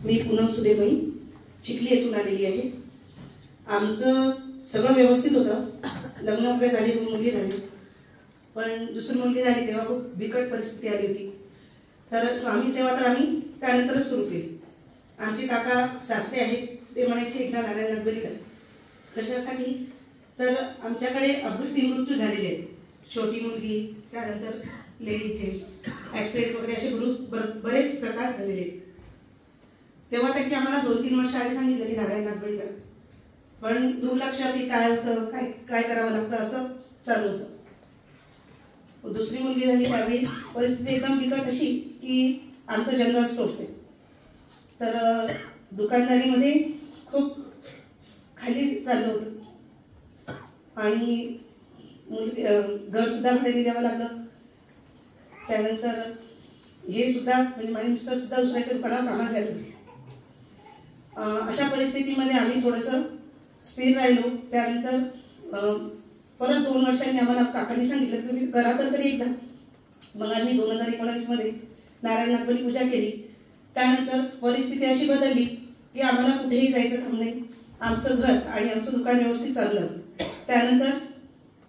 मी पूनम सुदेमई चिखली येथून आलेली आहे। आमचं सगळं व्यवस्थित होतं, लग्न वगैरे झाले, 2 मुली झाली, पण दुसरी मुलगी झाली तेव्हा खूप बिकट परिस्थिती आली होती। तर स्वामी सेवा तर आम्ही त्यानंतरच सुरू केली। आमचे काका सासरे आहेत, ते म्हणायचे एकदा नारायण नगबरी कर। कशासाठी? तर आमच्याकडे अपघाती मृत्यू झालेले आहेत, छोटी मुलगी, त्यानंतर लेडी जेंट्स ॲक्सिडेंट वगैरे असे बरेच प्रकार झालेले आहेत। तेव्हा त्यांनी आम्हाला 2-3 वर्ष आधी सांगितलं की नारायण नागबळी करा, पण दुर्लक्षात काय होतं, काय करावं लागतं असं चालू होतं। दुसरी मुलगी झाली त्यावेळी परिस्थिती एकदम बिकट अशी की आमचं जनरल स्टोर्स आहे, तर दुकानदारीमध्ये खूप खाली चाललं होतं आणि मुलगी घरसुद्धा भाड्याने द्यावं लागलं। त्यानंतर हे सुद्धा म्हणजे माझे मिस्टर सुद्धा दुसऱ्याच्या दुकानावर कामात झाले। अशा परिस्थितीमध्ये आम्ही थोडंसं स्थिर राहिलो। त्यानंतर परत 2 वर्षांनी आम्हाला काकांनी सांगितलं की तुम्ही करा तर तरी एकदा। मग आम्ही 2019 मध्ये नारायण नागबली पूजा केली। त्यानंतर परिस्थिती अशी बदलली की आम्हाला कुठेही जायचं काम नाही, आमचं घर आणि आमचं दुकान व्यवस्थित चाललं। त्यानंतर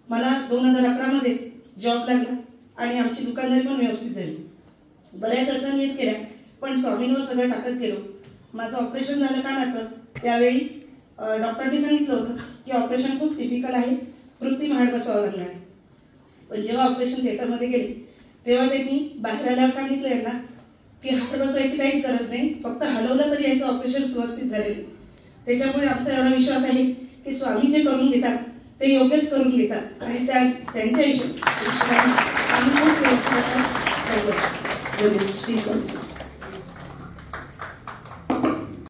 मला 2011 मध्ये जॉब लागला आणि आमची दुकानदारी पण व्यवस्थित झाली। बऱ्याच अडचणी येत गेल्या, पण स्वामींवर सगळं टाकत गेलो। माझं ऑपरेशन झालं कानाचं, त्यावेळी डॉक्टरनी सांगितलं होतं की ऑपरेशन खूप टिपिकल आहे, कृत्रिम हाड बसवावं लागणार आहे। पण जेव्हा ऑपरेशन थिएटरमध्ये गेले तेव्हा त्यांनी बाहेर आल्यावर सांगितलं यांना की हाड बसवायची काहीच गरज नाही, फक्त हलवलं तरी याचं ऑपरेशन व्यवस्थित झालेलं। त्याच्यामुळे आमचा एवढा विश्वास आहे की स्वामी जे करून घेतात ते योग्यच करून घेतात आणि त्यांच्या हिशोबाने आम्ही खूप व्यवस्थित श्री स्वामी।